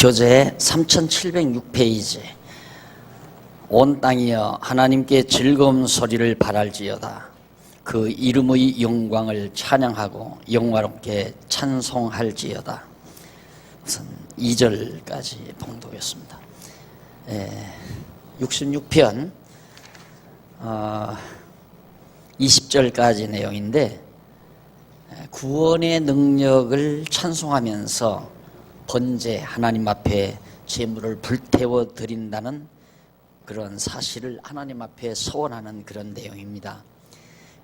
교재 3706페이지. 온 땅이여 하나님께 즐거운 소리를 발할지어다. 그 이름의 영광을 찬양하고 영화롭게 찬송할지어다. 우선 2절까지 봉독했습니다. 66편 20절까지 내용인데, 구원의 능력을 찬송하면서 번제, 하나님 앞에 제물을 불태워 드린다는 그런 사실을 하나님 앞에 소원하는 그런 내용입니다.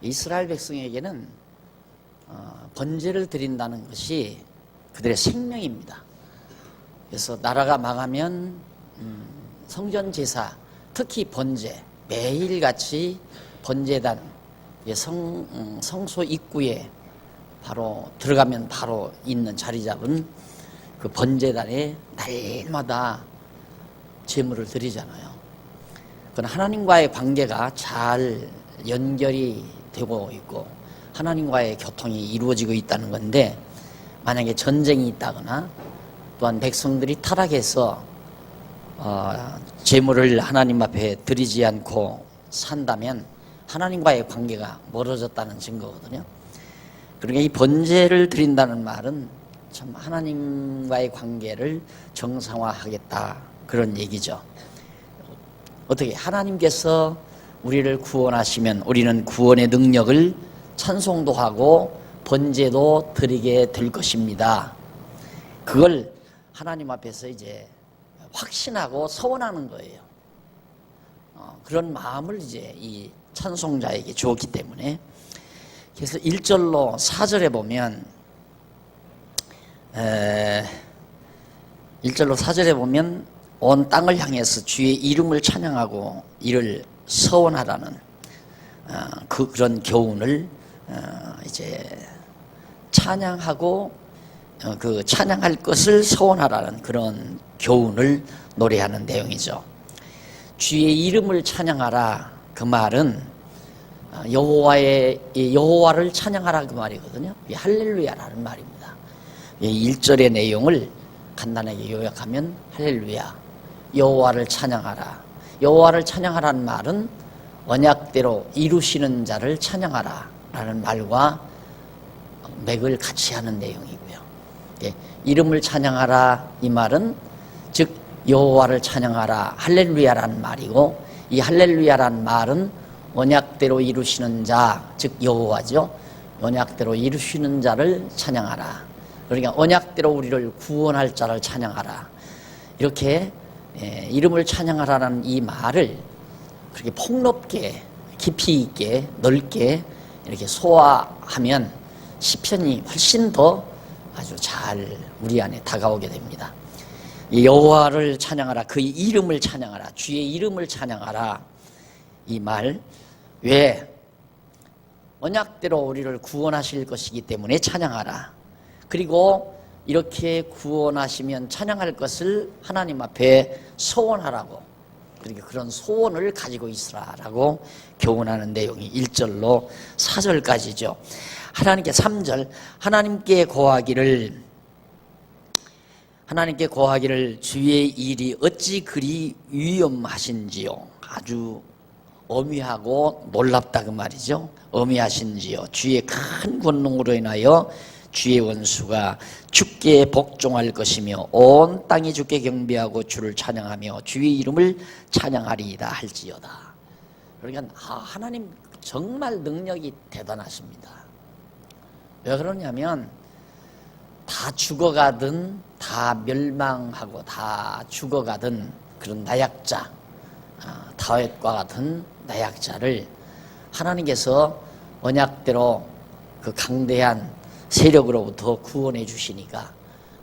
이스라엘 백성에게는 번제를 드린다는 것이 그들의 생명입니다. 그래서 나라가 망하면 성전 제사, 특히 번제, 매일같이 번제단, 성소 입구에 바로 들어가면 바로 있는 자리 잡은 그 번제단에 날마다 제물을 드리잖아요. 그건 하나님과의 관계가 잘 연결이 되고 있고 하나님과의 교통이 이루어지고 있다는 건데, 만약에 전쟁이 있다거나 또한 백성들이 타락해서 제물을 하나님 앞에 드리지 않고 산다면 하나님과의 관계가 멀어졌다는 증거거든요. 그러니까 이 번제를 드린다는 말은 참 하나님과의 관계를 정상화하겠다, 그런 얘기죠. 어떻게 하나님께서 우리를 구원하시면 우리는 구원의 능력을 찬송도 하고 번제도 드리게 될 것입니다. 그걸 하나님 앞에서 이제 확신하고 서원하는 거예요. 그런 마음을 이제 이 찬송자에게 주었기 때문에. 그래서 1절로 4절에 보면 1절로 4절에 보면 온 땅을 향해서 주의 이름을 찬양하고 이를 서원하라는 그런 교훈을 이제 찬양하고 그 찬양할 것을 서원하라는 그런 교훈을 노래하는 내용이죠. 주의 이름을 찬양하라, 그 말은 여호와를 찬양하라, 그 말이거든요. 할렐루야라는 말입니다. 1절의 내용을 간단하게 요약하면 할렐루야, 여호와를 찬양하라. 여호와를 찬양하라는 말은 언약대로 이루시는 자를 찬양하라 라는 말과 맥을 같이 하는 내용이고요. 이름을 찬양하라, 이 말은 즉 여호와를 찬양하라, 할렐루야라는 말이고, 이 할렐루야라는 말은 언약대로 이루시는 자, 즉 여호와죠. 언약대로 이루시는 자를 찬양하라. 그러니까 언약대로 우리를 구원할 자를 찬양하라. 이렇게 이름을 찬양하라는 이 말을 그렇게 폭넓게 깊이 있게 넓게 이렇게 소화하면 시편이 훨씬 더 아주 잘 우리 안에 다가오게 됩니다. 여호와를 찬양하라, 그의 이름을 찬양하라, 주의 이름을 찬양하라. 이 말, 왜? 언약대로 우리를 구원하실 것이기 때문에 찬양하라. 그리고 이렇게 구원하시면 찬양할 것을 하나님 앞에 소원하라고, 그러니까 그런 소원을 가지고 있으라라고 교훈하는 내용이 1절로 4절까지죠. 하나님께 3절, 하나님께 고하기를 주의 일이 어찌 그리 위엄하신지요. 아주 엄위하고 놀랍다, 그 말이죠. 엄위하신지요. 주의 큰 권능으로 인하여 주의 원수가 주께 복종할 것이며 온 땅이 주께 경배하고 주를 찬양하며 주의 이름을 찬양하리이다 할지어다. 그러니까 하나님 정말 능력이 대단하십니다. 왜 그러냐면 다 죽어가든 다 멸망하고 다 죽어가든 그런 나약자, 다윗과 같은 나약자를 하나님께서 언약대로 그 강대한 세력으로부터 구원해 주시니까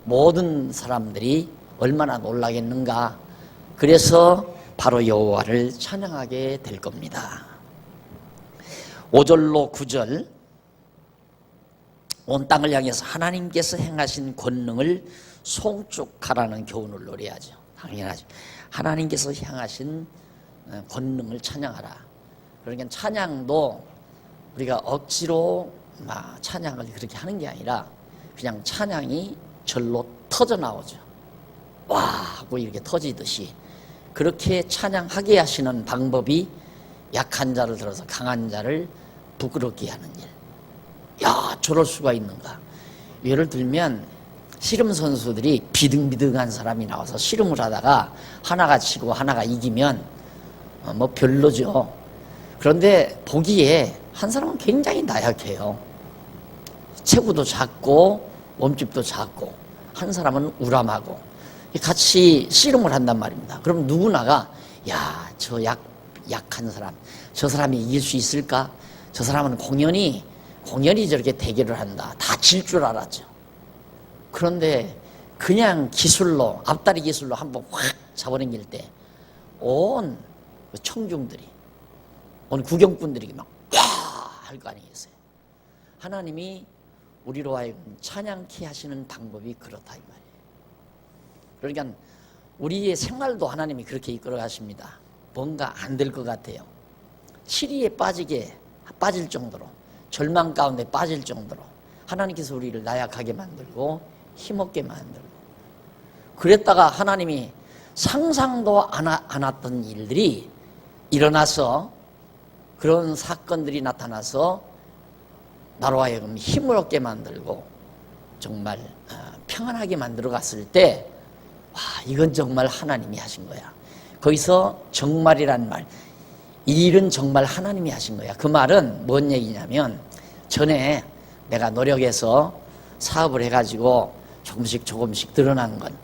모든 사람들이 얼마나 놀라겠는가. 그래서 바로 여호와를 찬양하게 될 겁니다. 5절로 9절, 온 땅을 향해서 하나님께서 행하신 권능을 송축하라는 교훈을 노래하죠. 당연하죠. 하나님께서 행하신 권능을 찬양하라. 그러니까 찬양도 우리가 억지로 찬양을 그렇게 하는 게 아니라 그냥 찬양이 절로 터져 나오죠. 와 하고 이렇게 터지듯이 그렇게 찬양하게 하시는 방법이 약한 자를 들어서 강한 자를 부끄럽게 하는 일. 야, 저럴 수가 있는가. 예를 들면 씨름 선수들이 비등비등한 사람이 나와서 씨름을 하다가 하나가 치고 하나가 이기면 뭐 별로죠. 그런데 보기에 한 사람은 굉장히 나약해요. 체구도 작고 몸집도 작고 한 사람은 우람하고 같이 씨름을 한단 말입니다. 그럼 누구나가 야, 저 약한 사람, 저 사람이 이길 수 있을까? 저 사람은 공연히 저렇게 대결을 한다. 다 질 줄 알았죠. 그런데 그냥 기술로, 앞다리 기술로 한번 확 잡아당길 때 온 청중들이, 온 구경꾼들이 막 와! 할 거 아니겠어요. 하나님이 우리로 하여금 찬양케 하시는 방법이 그렇다 이 말이에요. 그러니까 우리의 생활도 하나님이 그렇게 이끌어 가십니다. 뭔가 안 될 것 같아요. 시리에 빠질 정도로, 절망 가운데 빠질 정도로 하나님께서 우리를 나약하게 만들고 힘없게 만들고, 그랬다가 하나님이 상상도 안 했던 일들이 일어나서, 그런 사건들이 나타나서 나로 하여금 힘을 얻게 만들고 정말 평안하게 만들어 갔을 때, 와, 이건 정말 하나님이 하신 거야. 거기서 정말이란 말, 이 일은 정말 하나님이 하신 거야. 그 말은 뭔 얘기냐면, 전에 내가 노력해서 사업을 해가지고 조금씩 드러난 건,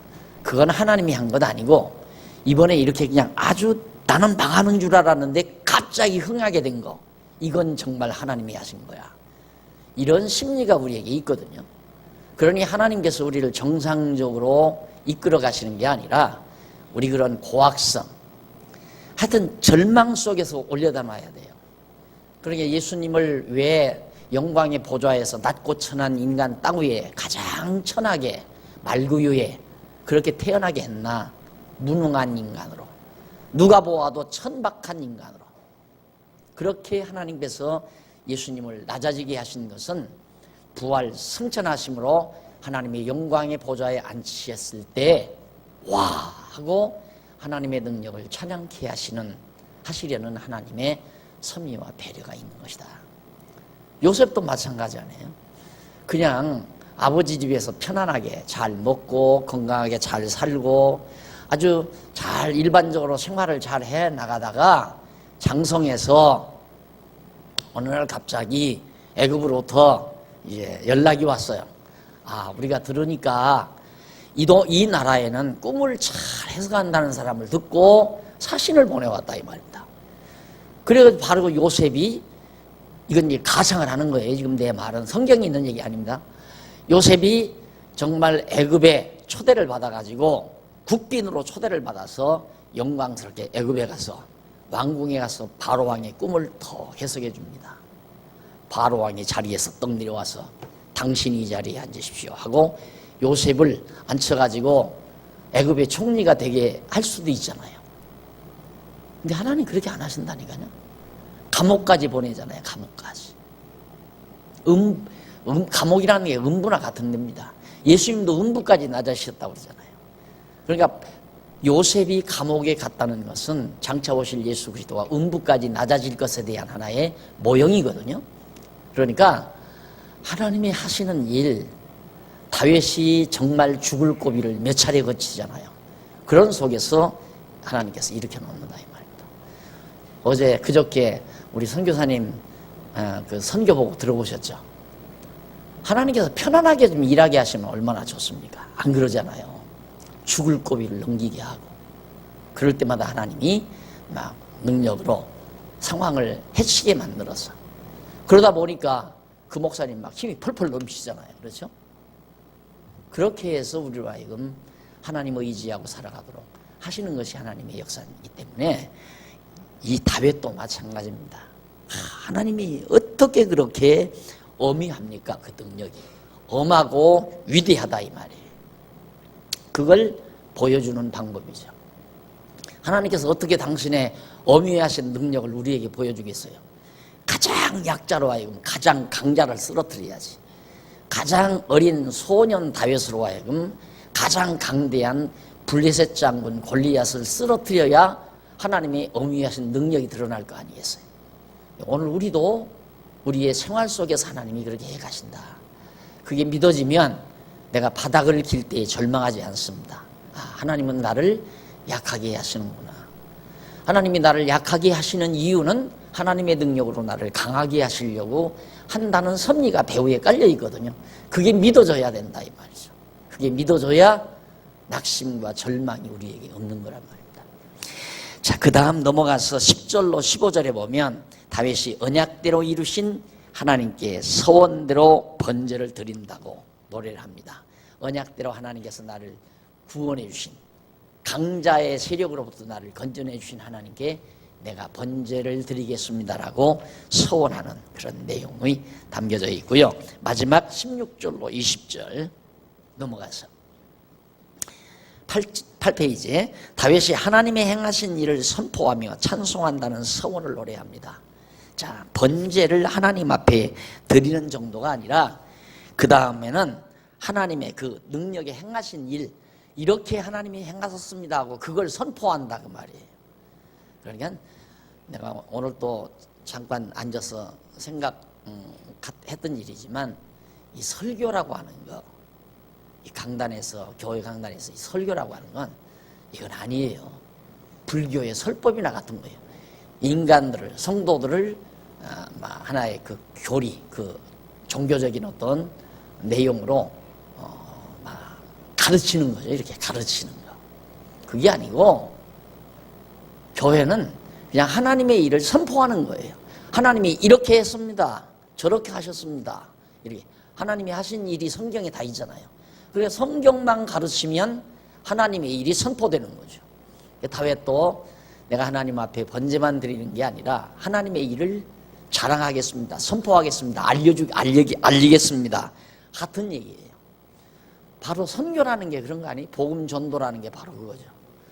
그건 하나님이 한 것 아니고, 이번에 이렇게 그냥 아주 나는 망하는 줄 알았는데 갑자기 흥하게 된 거, 이건 정말 하나님이 하신 거야. 이런 심리가 우리에게 있거든요. 그러니 하나님께서 우리를 정상적으로 이끌어 가시는 게 아니라 우리 그런 고학성, 하여튼 절망 속에서 올려담아야 돼요. 그러니까 예수님을 왜 영광의 보좌에서 낮고 천한 인간 땅 위에 가장 천하게 말구유에 그렇게 태어나게 했나? 무능한 인간으로, 누가 보아도 천박한 인간으로. 그렇게 하나님께서 예수님을 낮아지게 하신 것은 부활 승천하심으로 하나님의 영광의 보좌에 앉히셨을 때 와 하고 하나님의 능력을 찬양케 하시려는 하나님의 섭리와 배려가 있는 것이다. 요셉도 마찬가지 아니에요. 그냥 아버지 집에서 편안하게 잘 먹고 건강하게 잘 살고 아주 잘 일반적으로 생활을 잘 해 나가다가 장성에서 어느 날 갑자기 애굽으로부터 이제 연락이 왔어요. 아, 우리가 들으니까 이 나라에는 꿈을 잘 해석한다는 사람을 듣고 사신을 보내왔다 이 말입니다. 그래서 바로 요셉이, 이건 이제 가상을 하는 거예요. 지금 내 말은 성경에 있는 얘기 아닙니다. 요셉이 정말 애굽에 초대를 받아가지고 국빈으로 초대를 받아서 영광스럽게 애굽에 가서 왕궁에 가서 바로 왕의 꿈을 더 해석해 줍니다. 바로 왕의 자리에서 떡 내려와서 당신이 이 자리에 앉으십시오 하고 요셉을 앉혀가지고 애굽의 총리가 되게 할 수도 있잖아요. 근데 하나님 그렇게 안 하신다니까요. 감옥까지 보내잖아요. 감옥까지. 감옥이라는 게 음부나 같은 데입니다. 예수님도 음부까지 낮아지셨다고 그러잖아요. 그러니까 요셉이 감옥에 갔다는 것은 장차 오실 예수 그리스도가 음부까지 낮아질 것에 대한 하나의 모형이거든요. 그러니까 하나님이 하시는 일, 다윗이 정말 죽을 고비를 몇 차례 거치잖아요. 그런 속에서 하나님께서 일으켜 놓는다 이 말입니다. 그저께 우리 선교사님 그 선교 보고 들어보셨죠? 하나님께서 편안하게 좀 일하게 하시면 얼마나 좋습니까? 안 그러잖아요. 죽을 고비를 넘기게 하고, 그럴 때마다 하나님이 막 능력으로 상황을 해치게 만들어서, 그러다 보니까 그 목사님 막 힘이 펄펄 넘치잖아요. 그렇죠? 그렇게 해서 우리로 하여금 하나님을 의지하고 살아가도록 하시는 것이 하나님의 역사이기 때문에 이 다윗도 마찬가지입니다. 하나님이 어떻게 그렇게 어미합니까? 그 능력이 엄하고 위대하다 이 말이에요. 그걸 보여주는 방법이죠. 하나님께서 어떻게 당신의 어미하신 능력을 우리에게 보여주겠어요? 가장 약자로 하여금 가장 강자를 쓰러뜨려야지. 가장 어린 소년 다윗으로 하여금 가장 강대한 블레셋 장군 골리앗을 쓰러뜨려야 하나님의 어마어마하신 능력이 드러날 거 아니겠어요? 오늘 우리도 우리의 생활 속에서 하나님이 그렇게 해 가신다. 그게 믿어지면 내가 바닥을 길 때에 절망하지 않습니다. 하나님은 나를 약하게 하시는구나. 하나님이 나를 약하게 하시는 이유는 하나님의 능력으로 나를 강하게 하시려고 한다는 섭리가 배후에 깔려 있거든요. 그게 믿어져야 된다 이 말이죠. 그게 믿어져야 낙심과 절망이 우리에게 없는 거란 말입니다. 자, 그 다음 넘어가서 10절로 15절에 보면 다윗이 언약대로 이루신 하나님께 서원대로 번제를 드린다고 노래를 합니다. 언약대로 하나님께서 나를 구원해 주신, 강자의 세력으로부터 나를 건져내 주신 하나님께 내가 번제를 드리겠습니다라고 서원하는 그런 내용이 담겨져 있고요. 마지막 16절로 20절 넘어가서 8페이지에 다윗이 하나님의 행하신 일을 선포하며 찬송한다는 서원을 노래합니다. 자, 번제를 하나님 앞에 드리는 정도가 아니라 그 다음에는 하나님의 그 능력에 행하신 일, 이렇게 하나님이 행하셨습니다 하고 그걸 선포한다 그 말이에요. 그러니까 내가 오늘 또 잠깐 앉아서 생각했던 일이지만 이 설교라고 하는 거, 이 강단에서, 교회 강단에서 이 설교라고 하는 건 이건 아니에요. 불교의 설법이나 같은 거예요. 인간들을, 성도들을 하나의 그 교리, 그 종교적인 어떤 내용으로 가르치는 거죠. 이렇게 가르치는 거. 그게 아니고 교회는 그냥 하나님의 일을 선포하는 거예요. 하나님이 이렇게 했습니다. 저렇게 하셨습니다. 이렇게 하나님이 하신 일이 성경에 다 있잖아요. 그래서 성경만 가르치면 하나님의 일이 선포되는 거죠. 다윗도 내가 하나님 앞에 번제만 드리는 게 아니라 하나님의 일을 자랑하겠습니다. 선포하겠습니다. 알리겠습니다. 같은 얘기예요. 바로 선교라는 게 그런 거 아니에요? 복음 전도라는 게 바로 그거죠.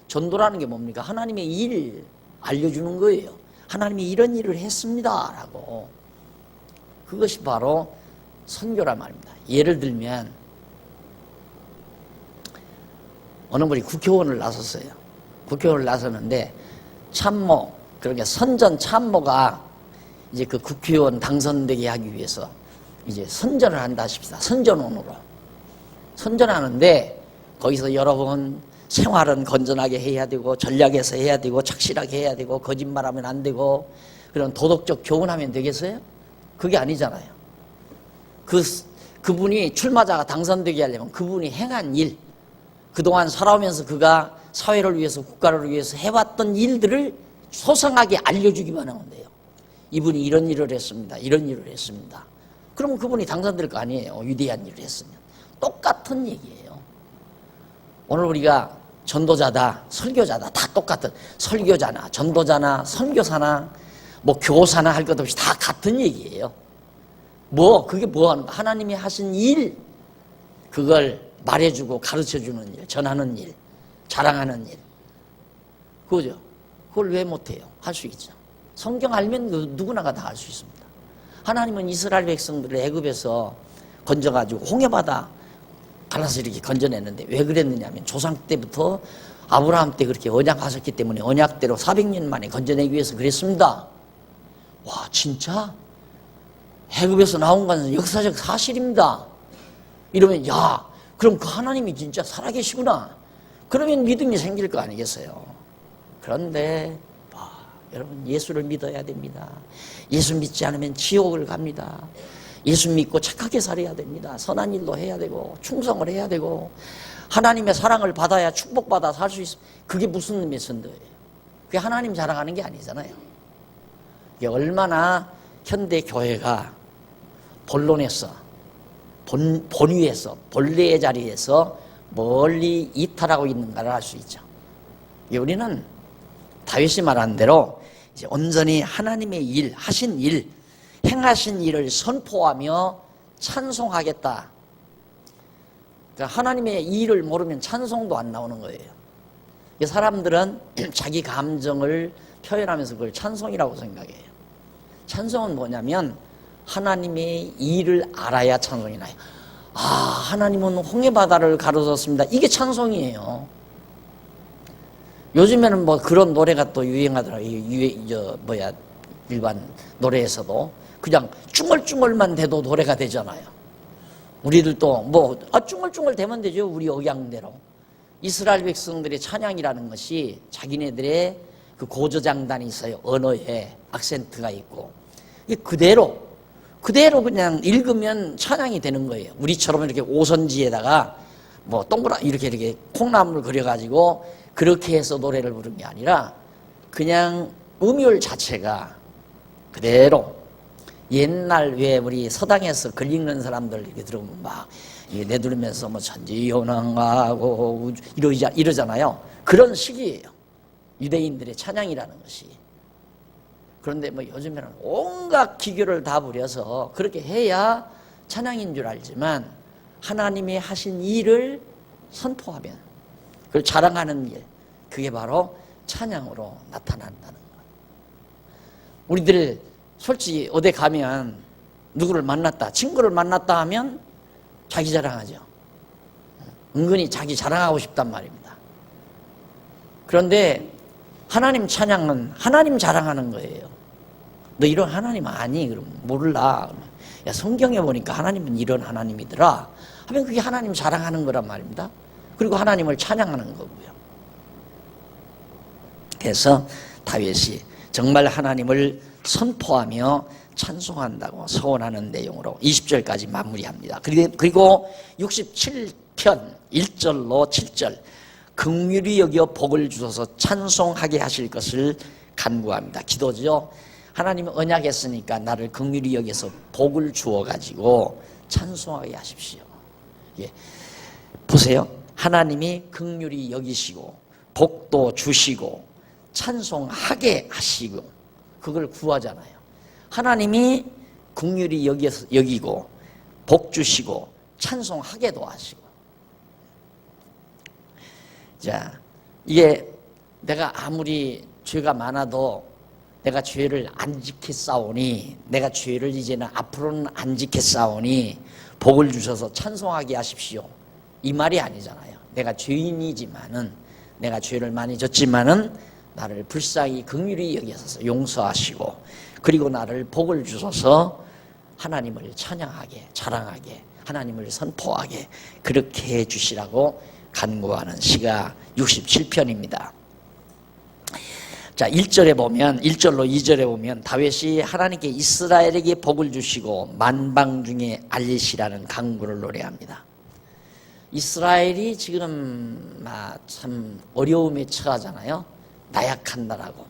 전도라는 게 뭡니까? 하나님의 일 알려주는 거예요. 하나님이 이런 일을 했습니다 라고. 그것이 바로 선교란 말입니다. 예를 들면 어느 분이 국회의원을 나섰어요. 국회의원을 나섰는데 참모, 그러니까 선전 참모가 이제 그 국회의원 당선되게 하기 위해서 이제 선전을 한다 하십시다. 선전원으로. 선전하는데 거기서 여러분 생활은 건전하게 해야 되고 전략에서 해야 되고 착실하게 해야 되고 거짓말하면 안 되고 그런 도덕적 교훈하면 되겠어요? 그게 아니잖아요. 그분이 출마자가 당선되게 하려면 그분이 행한 일, 그동안 살아오면서 그가 사회를 위해서 국가를 위해서 해왔던 일들을 소상하게 알려주기만 하면 돼요. 이분이 이런 일을 했습니다. 이런 일을 했습니다. 그러면 그분이 당선될 거 아니에요. 위대한 일을 했으면. 똑같은 얘기예요. 오늘 우리가 전도자다, 설교자다, 다 똑같은, 설교자나 전도자나 선교사나 뭐 교사나 할 것 없이 다 같은 얘기예요. 그게 뭐 하는 거야? 하나님이 하신 일, 그걸 말해주고 가르쳐주는 일, 전하는 일, 자랑하는 일. 그거죠. 그걸 왜 못해요? 할 수 있죠. 성경 알면 누구나가 다 할 수 있습니다. 하나님은 이스라엘 백성들을 애굽에서 건져가지고 홍해바다 갈라서 이렇게 건져냈는데 왜 그랬느냐면 조상 때부터 아브라함 때 그렇게 언약하셨기 때문에 언약대로 400년 만에 건져내기 위해서 그랬습니다. 와, 진짜? 애굽에서 나온 건 역사적 사실입니다. 이러면 야, 그럼 그 하나님이 진짜 살아계시구나. 그러면 믿음이 생길 거 아니겠어요. 그런데 여러분 예수를 믿어야 됩니다. 예수 믿지 않으면 지옥을 갑니다. 예수 믿고 착하게 살아야 됩니다. 선한 일도 해야 되고 충성을 해야 되고 하나님의 사랑을 받아야 축복받아 살 수 있습니다. 그게 무슨 의미의 선도예요? 그게 하나님 자랑하는 게 아니잖아요. 이게 얼마나 현대 교회가 본론에서 본위에서 본래의 자리에서 멀리 이탈하고 있는가를 알 수 있죠. 우리는 다윗이 말한 대로 이제 온전히 하나님의 일, 하신 일, 행하신 일을 선포하며 찬송하겠다. 그러니까 하나님의 일을 모르면 찬송도 안 나오는 거예요. 사람들은 자기 감정을 표현하면서 그걸 찬송이라고 생각해요. 찬송은 뭐냐면 하나님의 일을 알아야 찬송이 나요. 하나님은 홍해바다를 가로졌습니다. 이게 찬송이에요. 요즘에는 뭐 그런 노래가 또 유행하더라고요. 일반 노래에서도 그냥 쭝얼쭝얼만 돼도 노래가 되잖아요. 우리들도 뭐 쭝얼쭝얼 되면 되죠. 우리 억양대로. 이스라엘 백성들의 찬양이라는 것이 자기네들의 그 고저장단이 있어요. 언어에 악센트가 있고 그대로 그냥 읽으면 찬양이 되는 거예요. 우리처럼 이렇게 오선지에다가 뭐 동그라 이렇게 콩나물을 그려가지고 그렇게 해서 노래를 부르는 게 아니라 그냥 음율 자체가 그대로 옛날 왜 우리 서당에서 글 읽는 사람들 이렇게 들으면 막 내두르면서 뭐 천지연왕하고 이러잖아요. 그런 식이에요. 유대인들의 찬양이라는 것이. 그런데 뭐 요즘에는 온갖 기교를 다 부려서 그렇게 해야 찬양인 줄 알지만 하나님이 하신 일을 선포하면 그걸 자랑하는 일, 그게 바로 찬양으로 나타난다는 거예요. 우리들 솔직히 어디 가면 누구를 만났다, 친구를 만났다 하면 자기 자랑하죠. 은근히 자기 자랑하고 싶단 말입니다. 그런데 하나님 찬양은 하나님 자랑하는 거예요. 너 이런 하나님 아니? 그럼 몰라. 야, 성경에 보니까 하나님은 이런 하나님이더라 하면 그게 하나님 자랑하는 거란 말입니다. 그리고 하나님을 찬양하는 거고요. 그래서 다윗이 정말 하나님을 선포하며 찬송한다고 서원하는 내용으로 20절까지 마무리합니다. 그리고 67편 1절로 7절 긍휼히 여겨 복을 주셔서 찬송하게 하실 것을 간구합니다. 기도죠. 하나님은 언약했으니까 나를 긍휼히 여겨서 복을 주어가지고 찬송하게 하십시오. 예. 보세요. 하나님이 긍휼히 여기시고 복도 주시고 찬송하게 하시고 그걸 구하잖아요. 하나님이 긍휼히 여기고 복 주시고 찬송하게도 하시고. 자, 이게 내가 아무리 죄가 많아도 내가 죄를 안 지켰사오니 내가 죄를 이제는 앞으로는 안 지켰사오니 복을 주셔서 찬송하게 하십시오. 이 말이 아니잖아요. 내가 죄인이지만은 내가 죄를 많이 졌지만은 나를 불쌍히 긍휼히 여기셔서 용서하시고 그리고 나를 복을 주셔서 하나님을 찬양하게 자랑하게 하나님을 선포하게 그렇게 해주시라고 간구하는 시가 67편입니다. 자, 1절에 보면 1절로 2절에 보면 다윗이 하나님께 이스라엘에게 복을 주시고 만방 중에 알리시라는 간구를 노래합니다. 이스라엘이 지금 참 어려움에 처하잖아요. 나약한 나라고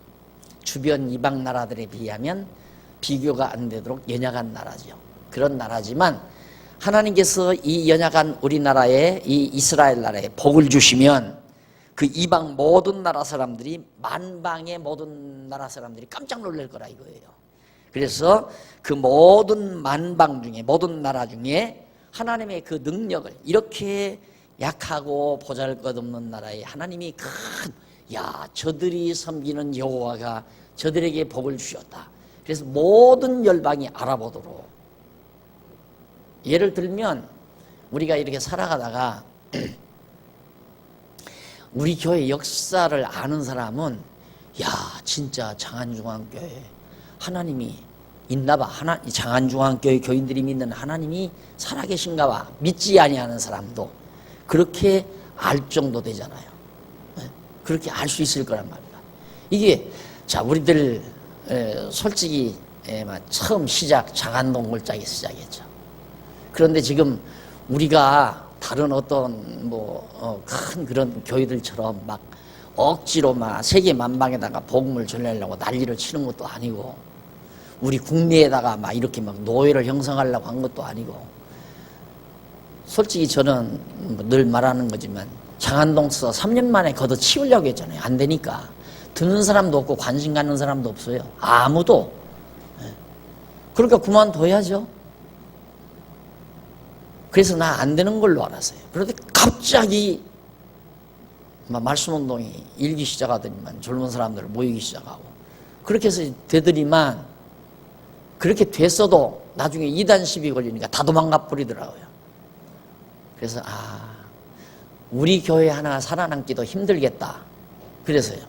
주변 이방 나라들에 비하면 비교가 안 되도록 연약한 나라죠. 그런 나라지만 하나님께서 이 연약한 우리나라에 이 이스라엘 나라에 복을 주시면 그 이방 모든 나라 사람들이 만방의 모든 나라 사람들이 깜짝 놀랄 거라 이거예요. 그래서 그 모든 만방 중에 모든 나라 중에 하나님의 그 능력을 이렇게 약하고 보잘것없는 나라에 하나님이 저들이 섬기는 여호와가 저들에게 복을 주셨다. 그래서 모든 열방이 알아보도록. 예를 들면 우리가 이렇게 살아가다가 우리 교회 역사를 아는 사람은 진짜 장안중앙교회 하나님이 있나봐. 장안중앙교회 교인들이 믿는 하나님이 살아계신가 봐. 믿지 아니하는 사람도 그렇게 알 정도 되잖아요. 그렇게 알 수 있을 거란 말입니다. 이게 우리들 솔직히 처음 시작 장안동 골짜기 시작했죠. 그런데 지금 우리가 다른 어떤 큰 그런 교회들처럼 막 억지로 세계 만방에다가 복음을 전하려고 난리를 치는 것도 아니고 우리 국내에다가 이렇게 노예를 형성하려고 한 것도 아니고 솔직히 저는 늘 말하는 거지만 장안동서 3년 만에 걷어 치우려고 했잖아요. 안 되니까 듣는 사람도 없고 관심 갖는 사람도 없어요. 아무도. 그러니까 그만둬야죠. 그래서 나 안 되는 걸로 알았어요. 그런데 갑자기 말씀운동이 일기 시작하더니만 젊은 사람들 모이기 시작하고 그렇게 해서 되더니만 그렇게 됐어도 나중에 이단 시비 걸리니까 다 도망가 버리더라고요. 그래서 우리 교회 하나 살아남기도 힘들겠다. 그래서요.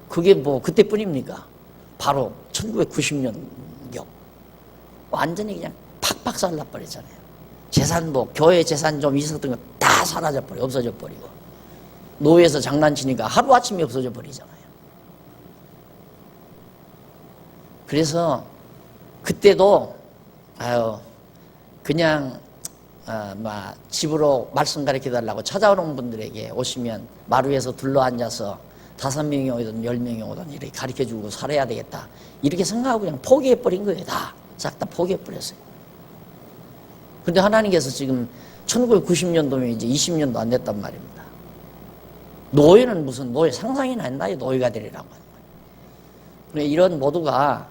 그게 뭐 그때뿐입니까? 바로 1990년경 완전히 그냥 팍팍 살라버렸잖아요. 재산 뭐 교회 재산 좀 있었던 거 다 사라져버려 없어져 버리고 노예에서 장난치니까 하루아침에 없어져 버리잖아요. 그래서 그때도 그냥 집으로 말씀 가르쳐달라고 찾아오는 분들에게 오시면 마루에서 둘러앉아서 5명이 오든 10명이 오든 이렇게 가르쳐주고 살아야 되겠다 이렇게 생각하고 그냥 포기해버린 거예요. 싹 다 포기해버렸어요. 근데 하나님께서 지금 1990년도면 이제 20년도 안 됐단 말입니다. 노예는 무슨 노예 상상이나 했나요? 노예가 되리라고 하는 거예요. 이런 모두가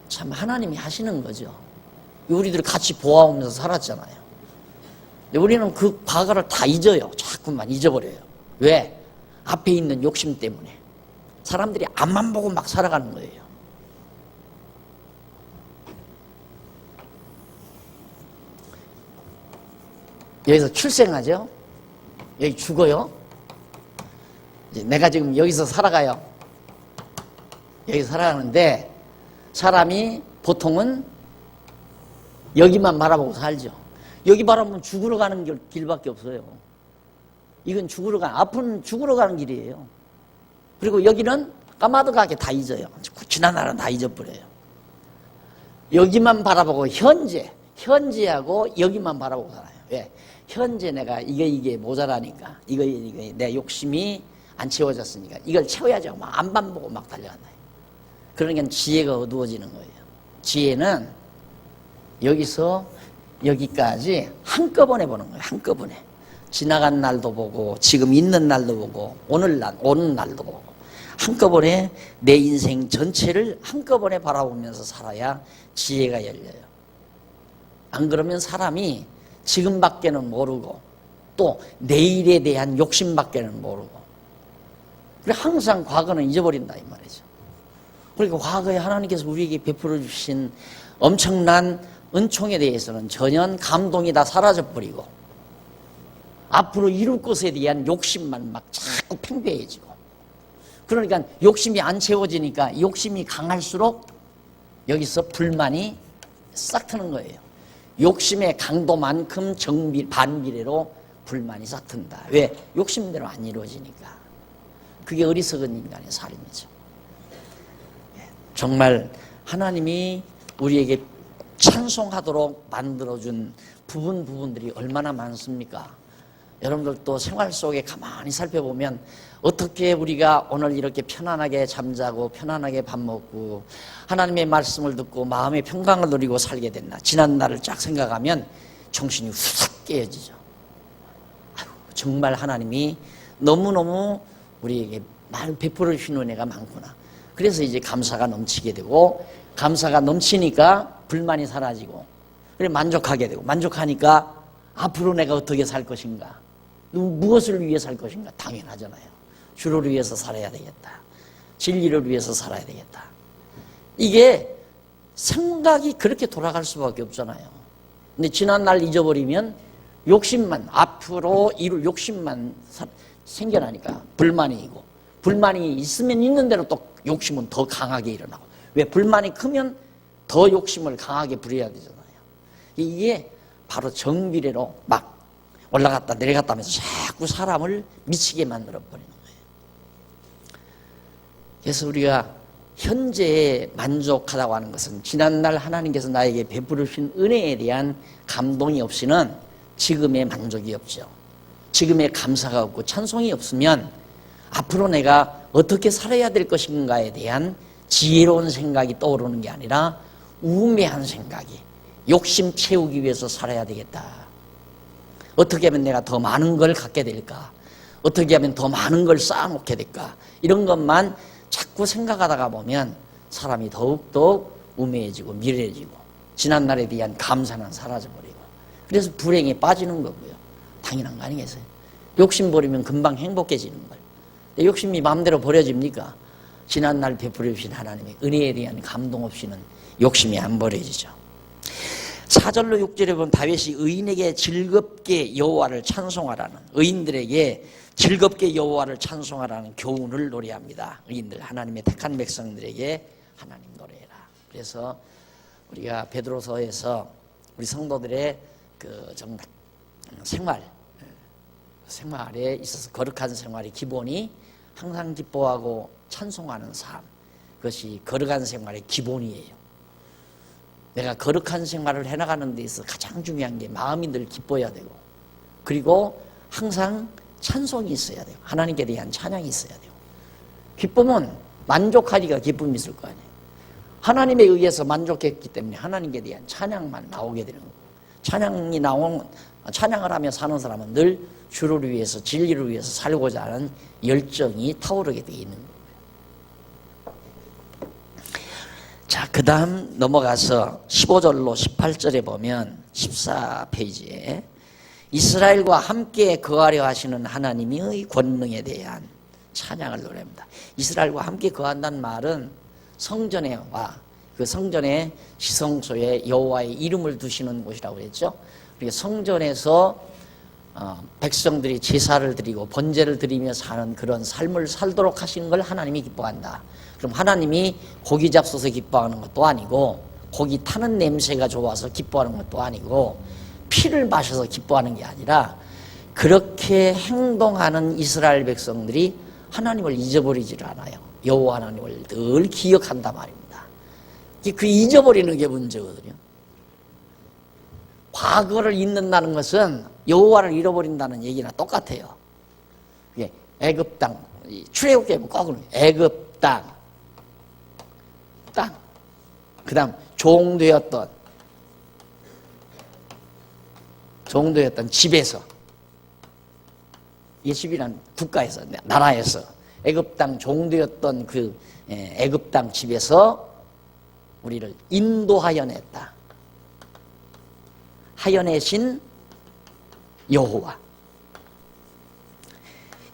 참 하나님이 하시는 거죠. 우리들 같이 보아오면서 살았잖아요. 근데 우리는 그 과거를 다 잊어요. 자꾸만 잊어버려요. 왜? 앞에 있는 욕심 때문에. 사람들이 앞만 보고 막 살아가는 거예요. 여기서 출생하죠. 여기 죽어요. 이제 내가 지금 여기서 살아가요. 여기 살아가는데 사람이 보통은 여기만 바라보고 살죠. 여기 바라보면 죽으러 가는 길밖에 없어요. 이건 앞은 죽으러 가는 길이에요. 그리고 여기는 까마득하게 다 잊어요. 지난 날은 다 잊어버려요. 여기만 바라보고 현재하고 여기만 바라보고 살아요. 왜? 현재 내가 이게 모자라니까 이거 내 욕심이 안 채워졌으니까 이걸 채워야죠. 막 안만 보고 막 달려간다. 그러니까 지혜가 어두워지는 거예요. 지혜는 여기서 여기까지 한꺼번에 보는 거예요. 한꺼번에. 지나간 날도 보고 지금 있는 날도 보고 오는 날도 보고 한꺼번에 내 인생 전체를 한꺼번에 바라보면서 살아야 지혜가 열려요. 안 그러면 사람이 지금밖에는 모르고 또 내일에 대한 욕심밖에는 모르고 그래 항상 과거는 잊어버린다 이 말이죠. 그러니까 과거에 하나님께서 우리에게 베풀어 주신 엄청난 은총에 대해서는 전혀 감동이 다 사라져버리고 앞으로 이룰 것에 대한 욕심만 막 자꾸 팽배해지고 그러니까 욕심이 안 채워지니까 욕심이 강할수록 여기서 불만이 싹 트는 거예요. 욕심의 강도만큼 반비례로 불만이 싹 튼다. 왜? 욕심대로 안 이루어지니까. 그게 어리석은 인간의 삶이죠. 정말 하나님이 우리에게 찬송하도록 만들어준 부분들이 얼마나 많습니까? 여러분들도 생활 속에 가만히 살펴보면 어떻게 우리가 오늘 이렇게 편안하게 잠자고 편안하게 밥 먹고 하나님의 말씀을 듣고 마음의 평강을 누리고 살게 됐나. 지난 날을 쫙 생각하면 정신이 후삭 깨어지죠. 정말 하나님이 너무너무 우리에게 많은 베풀어 주신 은혜가 많구나. 그래서 이제 감사가 넘치게 되고 감사가 넘치니까 불만이 사라지고 그래 만족하게 되고 만족하니까 앞으로 내가 어떻게 살 것인가 무엇을 위해 살 것인가 당연하잖아요. 주를 위해서 살아야 되겠다. 진리를 위해서 살아야 되겠다. 이게 생각이 그렇게 돌아갈 수밖에 없잖아요. 근데 지난 날 잊어버리면 욕심만 앞으로 이룰 욕심만 생겨나니까 불만이고 불만이 있으면 있는 대로 또 욕심은 더 강하게 일어나고 왜 불만이 크면 더 욕심을 강하게 부려야 되잖아요. 이게 바로 정비례로 막 올라갔다 내려갔다 하면서 자꾸 사람을 미치게 만들어버리는 거예요. 그래서 우리가 현재에 만족하다고 하는 것은 지난날 하나님께서 나에게 베풀어 주신 은혜에 대한 감동이 없이는 지금의 만족이 없죠. 지금의 감사가 없고 찬송이 없으면 앞으로 내가 어떻게 살아야 될 것인가에 대한 지혜로운 생각이 떠오르는 게 아니라 우매한 생각이 욕심 채우기 위해서 살아야 되겠다. 어떻게 하면 내가 더 많은 걸 갖게 될까? 어떻게 하면 더 많은 걸 쌓아놓게 될까? 이런 것만 자꾸 생각하다가 보면 사람이 더욱더 우매해지고 미래해지고 지난날에 대한 감사는 사라져버리고 그래서 불행에 빠지는 거고요. 당연한 거 아니겠어요? 욕심 버리면 금방 행복해지는 거예요. 욕심이 마음대로 버려집니까? 지난날 베풀어 주신 하나님의 은혜에 대한 감동 없이는 욕심이 안 버려지죠. 4절로 6절에 보면 다윗이 의인에게 즐겁게 여호와를 찬송하라는, 의인들에게 즐겁게 여호와를 찬송하라는 교훈을 노래합니다. 의인들, 하나님의 택한 백성들에게 하나님 노래해라. 그래서 우리가 베드로서에서 우리 성도들의 그 정말 생활에 있어서 거룩한 생활의 기본이 항상 기뻐하고 찬송하는 삶, 그것이 거룩한 생활의 기본이에요. 내가 거룩한 생활을 해나가는 데 있어서 가장 중요한 게 마음이 늘 기뻐야 되고, 그리고 항상 찬송이 있어야 돼요. 하나님께 대한 찬양이 있어야 돼요. 기쁨은 만족하리가 기쁨이 있을 거 아니에요. 하나님에 의해서 만족했기 때문에 하나님께 대한 찬양만 나오게 되는 거예요. 찬양을 하며 사는 사람은 늘 주를 위해서, 진리를 위해서 살고자 하는 열정이 타오르게 되어 있는 거예요. 자, 그 다음 넘어가서 15절로 18절에 보면 14페이지에 이스라엘과 함께 거하려 하시는 하나님의 권능에 대한 찬양을 노래합니다. 이스라엘과 함께 거한다는 말은 성전에 와, 그 성전의 지성소에 여호와의 이름을 두시는 곳이라고 그랬죠. 그러니까 성전에서 백성들이 제사를 드리고 번제를 드리며 사는 그런 삶을 살도록 하시는 걸 하나님이 기뻐한다. 그럼 하나님이 고기 잡숴서 기뻐하는 것도 아니고, 고기 타는 냄새가 좋아서 기뻐하는 것도 아니고, 피를 마셔서 기뻐하는 게 아니라, 그렇게 행동하는 이스라엘 백성들이 하나님을 잊어버리지를 않아요. 여호와 하나님을 늘 기억한단 말입니다. 그 잊어버리는 게 문제거든요. 과거를 잊는다는 것은 여호와를 잃어버린다는 얘기나 똑같아요. 애굽 땅, 출애굽기에 꼭 애굽 땅, 그 다음 종되었던 집에서, 이 집이란 국가에서, 나라에서 애굽 땅 종되었던 그 애굽 땅 집에서 우리를 인도하여 냈다. 하여내신 여호와.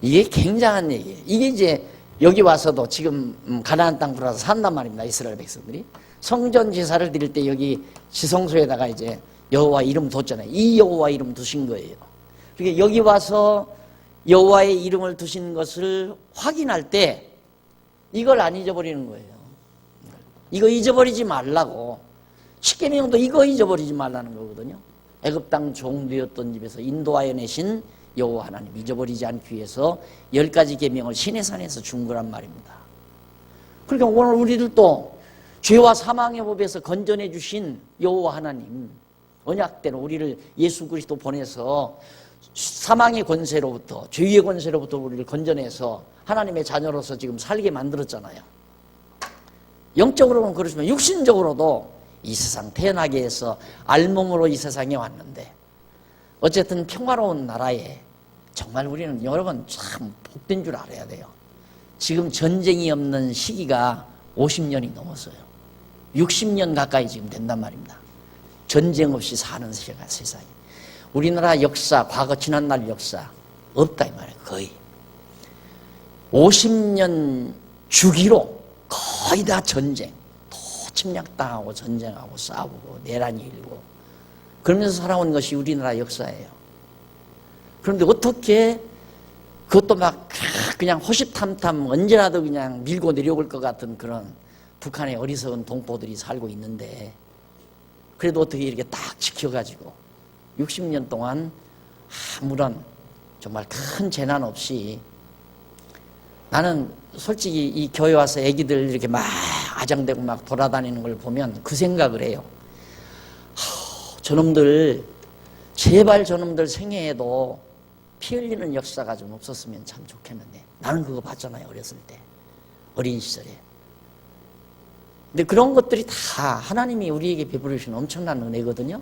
이게 굉장한 얘기예요. 이게 이제 여기 와서도 지금 가나안 땅 들어와서 산단 말입니다. 이스라엘 백성들이 성전 제사를 드릴 때 여기 지성소에다가 이제 여호와 이름 뒀잖아요. 이 여호와 이름 두신 거예요. 그러니까 여기 와서 여호와의 이름을 두신 것을 확인할 때 이걸 안 잊어버리는 거예요. 이거 잊어버리지 말라고. 십계명도 이거 잊어버리지 말라는 거거든요. 애굽 땅 종되었던 집에서 인도하여 내신 여호와 하나님 잊어버리지 않기 위해서 10가지 계명을 시내산에서 준 거란 말입니다. 그러니까 오늘 우리들도 죄와 사망의 법에서 건져내 주신 여호와 하나님, 언약대로 우리를 예수 그리스도 보내서 사망의 권세로부터, 죄의 권세로부터 우리를 건져내서 하나님의 자녀로서 지금 살게 만들었잖아요. 영적으로는 그렇지만 육신적으로도 이 세상 태어나게 해서 알몸으로 이 세상에 왔는데, 어쨌든 평화로운 나라에 정말 우리는 여러분 참 복된 줄 알아야 돼요. 지금 전쟁이 없는 시기가 50년이 넘었어요. 60년 가까이 지금 된단 말입니다. 전쟁 없이 사는 세상이. 우리나라 역사, 과거 지난날 역사 없다 이 말이에요. 거의 50년 주기로 거의 다 전쟁, 또 침략당하고 전쟁하고 싸우고 내란이 일고 그러면서 살아온 것이 우리나라 역사예요. 그런데 어떻게 그것도 막 그냥 호시탐탐 언제라도 그냥 밀고 내려올 것 같은 그런 북한의 어리석은 동포들이 살고 있는데, 그래도 어떻게 이렇게 딱 지켜가지고 60년 동안 아무런 정말 큰 재난 없이, 나는 솔직히 이 교회 와서 애기들 이렇게 막 아장대고 막 돌아다니는 걸 보면 그 생각을 해요. 저놈들, 제발 저놈들 생애에도 피 흘리는 역사가 좀 없었으면 참 좋겠는데. 나는 그거 봤잖아요, 어렸을 때, 어린 시절에. 근데 그런 것들이 다 하나님이 우리에게 베풀으신 엄청난 은혜거든요.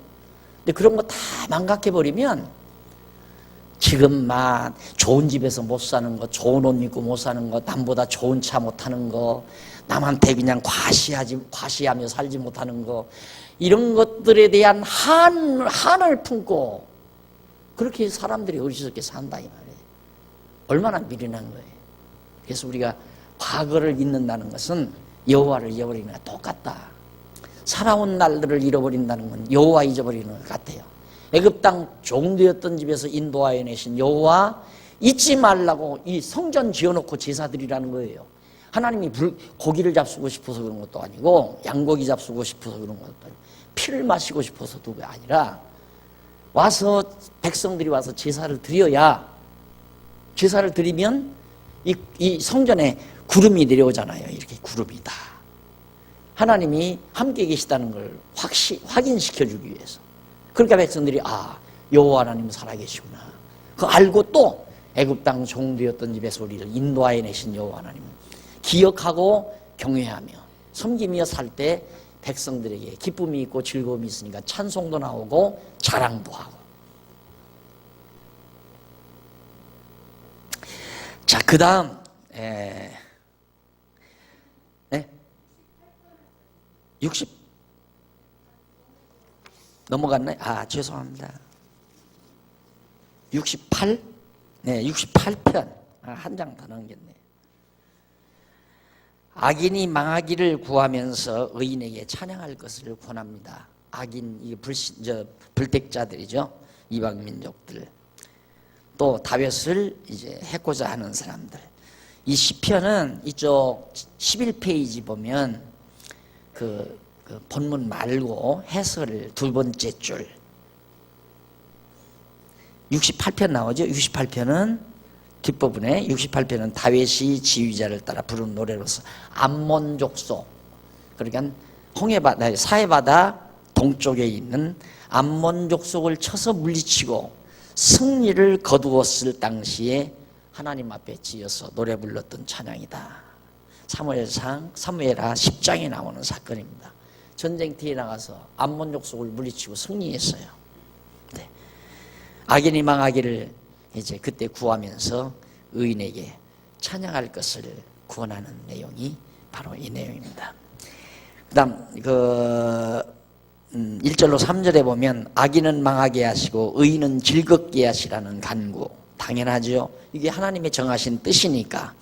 근데 그런 거 다 망각해버리면 지금 막 좋은 집에서 못 사는 거, 좋은 옷 입고 못 사는 거, 남보다 좋은 차 못 타는 거, 남한테 그냥 과시하며 살지 못하는 거, 이런 것들에 대한 한을 품고 그렇게 사람들이 어리석게 산다 이 말이에요. 얼마나 미련한 거예요. 그래서 우리가 과거를 잊는다는 것은 여호와를 잊어버리는 거랑 똑같다. 살아온 날들을 잃어버린다는 건 여호와 잊어버리는 것 같아요. 애굽 땅 종되었던 집에서 인도하여 내신 여호와 잊지 말라고 이 성전 지어놓고 제사드리라는 거예요. 하나님이 고기를 잡수고 싶어서 그런 것도 아니고 양고기 잡수고 싶어서 그런 것도 아니고 피를 마시고 싶어서도 아니라 와서 백성들이 와서 제사를 드려야, 제사를 드리면 이 성전에 구름이 내려오잖아요. 이렇게 구름이다. 하나님이 함께 계시다는 걸 확인시켜주기 위해서. 그러니까 백성들이 여호와 하나님 살아계시구나. 그거 알고 또 애굽 땅 종되었던 집에서 우리를 인도하여 내신 여호와 하나님 기억하고 경외하며 섬기며 살 때 백성들에게 기쁨이 있고 즐거움이 있으니까 찬송도 나오고 자랑도 하고. 자, 그 다음 60 넘어갔나요? 죄송합니다. 68? 네, 68편. 한 장 더 넘겼네. 악인이 망하기를 구하면서 의인에게 찬양할 것을 권합니다. 악인, 이게 불택자들이죠. 이방 민족들. 또 다윗을 이제 해코자 하는 사람들. 이 시편은 이쪽 11페이지 보면 그 본문 말고 해설을 두 번째 줄 68편 나오죠. 68편은 뒷부분에 68편은 다윗이 지휘자를 따라 부른 노래로서 암몬 족속, 그러니까 홍해바다, 사해바다 동쪽에 있는 암몬 족속을 쳐서 물리치고 승리를 거두었을 당시에 하나님 앞에 지어서 노래 불렀던 찬양이다. 사무엘하 10장에 나오는 사건입니다. 전쟁터에 나가서 암몬 족속을 물리치고 승리했어요. 네. 악인이 망하기를 이제 그때 구하면서 의인에게 찬양할 것을 구원하는 내용이 바로 이 내용입니다. 그다음 1절로 3절에 보면 악인은 망하게 하시고 의인은 즐겁게 하시라는 간구. 당연하죠. 이게 하나님의 정하신 뜻이니까.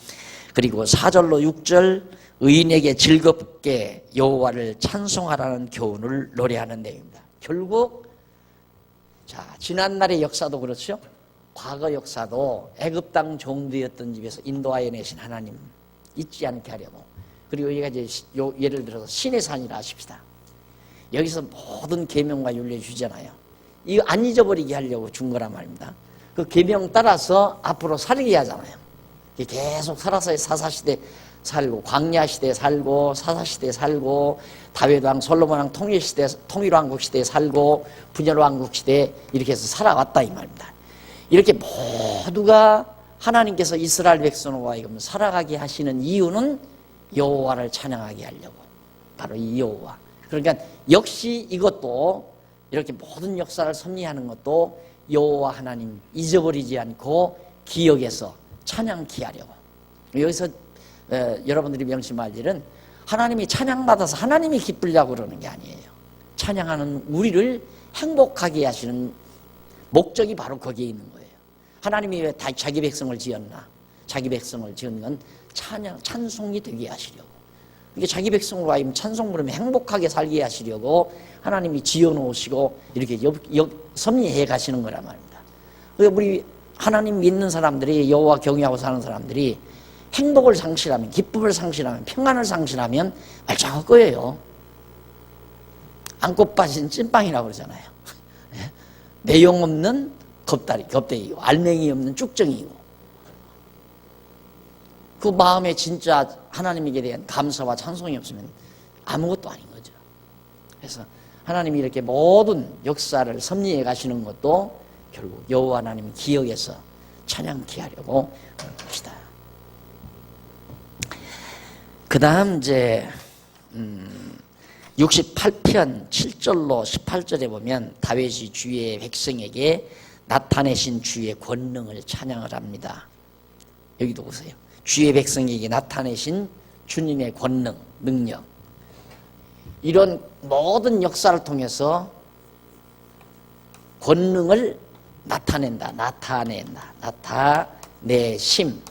그리고 4절로 6절 의인에게 즐겁게 여호와를 찬송하라는 교훈을 노래하는 내용입니다. 결국 지난날의 역사도 그렇죠. 과거 역사도 애굽 땅 종되었던 집에서 인도하여 내신 하나님 잊지 않게 하려고. 그리고 여기가 이제 예를 들어서 신의 산이라 하십시다. 여기서 모든 계명과 윤례 주잖아요. 이거 안 잊어버리게 하려고 준 거란 말입니다. 그 계명 따라서 앞으로 살게 하잖아요. 계속 살아서 사사시대 살고, 광야시대 살고, 사사시대 살고, 다윗왕 솔로몬왕 통일시대, 통일왕국 시대에 살고, 분열왕국 시대에 이렇게 해서 살아왔다 이 말입니다. 이렇게 모두가 하나님께서 이스라엘 백성과 살아가게 하시는 이유는 여호와를 찬양하게 하려고. 바로 이 여호와. 그러니까 역시 이것도 이렇게 모든 역사를 섭리하는 것도 여호와 하나님 잊어버리지 않고 기억해서 찬양케 하려고. 여기서 여러분들이 명심할 일은 하나님이 찬양받아서 하나님이 기쁘려고 그러는 게 아니에요. 찬양하는 우리를 행복하게 하시는 목적이 바로 거기에 있는 거예요. 하나님이 왜 자기 백성을 지었나? 자기 백성을 지은 건 찬송이 되게 하시려고. 이게 자기 백성으로 하여금 찬송 부르면 행복하게 살게 하시려고 하나님이 지어놓으시고 이렇게 섭리해 가시는 거란 말입니다. 우리 하나님 믿는 사람들이, 여호와 경외하고 사는 사람들이 행복을 상실하면, 기쁨을 상실하면, 평안을 상실하면 말짱할 거예요. 안고 빠진 찐빵이라고 그러잖아요. 내용 없는 겁대기고 알맹이 없는 쭉정이고, 그 마음에 진짜 하나님에게 대한 감사와 찬송이 없으면 아무것도 아닌 거죠. 그래서 하나님이 이렇게 모든 역사를 섭리해 가시는 것도 결국 여호와 하나님 기억해서 찬양케 하려고 하는 것이다. 그 다음 이제 68편 7절로 18절에 보면 다윗이 주의 백성에게 나타내신 주의 권능을 찬양을 합니다. 여기도 보세요. 주의 백성에게 나타내신 주님의 권능, 능력. 이런 모든 역사를 통해서 권능을 나타내심.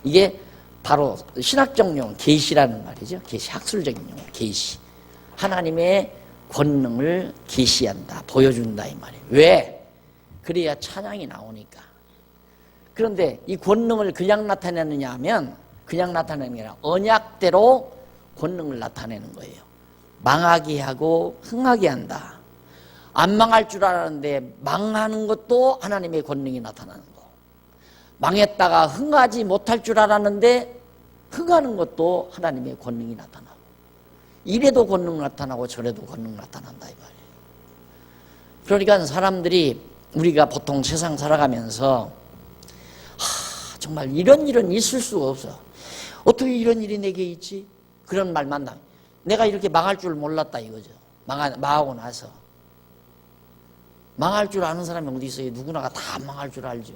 이게 바로 신학적 용어, 계시라는 말이죠. 계시, 학술적인 용어, 계시. 하나님의 권능을 계시한다, 보여준다 이 말이에요. 왜? 그래야 찬양이 나오니까. 그런데 이 권능을 그냥 나타내느냐 하면 그냥 나타내는 게 아니라 언약대로 권능을 나타내는 거예요. 망하게 하고 흥하게 한다. 안 망할 줄 알았는데 망하는 것도 하나님의 권능이 나타나는 거. 망했다가 흥하지 못할 줄 알았는데 흥하는 것도 하나님의 권능이 나타나고, 이래도 권능 나타나고 저래도 권능 나타난다 이 말이에요. 그러니까 사람들이, 우리가 보통 세상 살아가면서 정말 이런 일은 있을 수가 없어. 어떻게 이런 일이 내게 있지? 그런 말만 나. 내가 이렇게 망할 줄 몰랐다 이거죠. 망하고 나서. 망할 줄 아는 사람이 어디 있어요? 누구나가 다 망할 줄 알죠.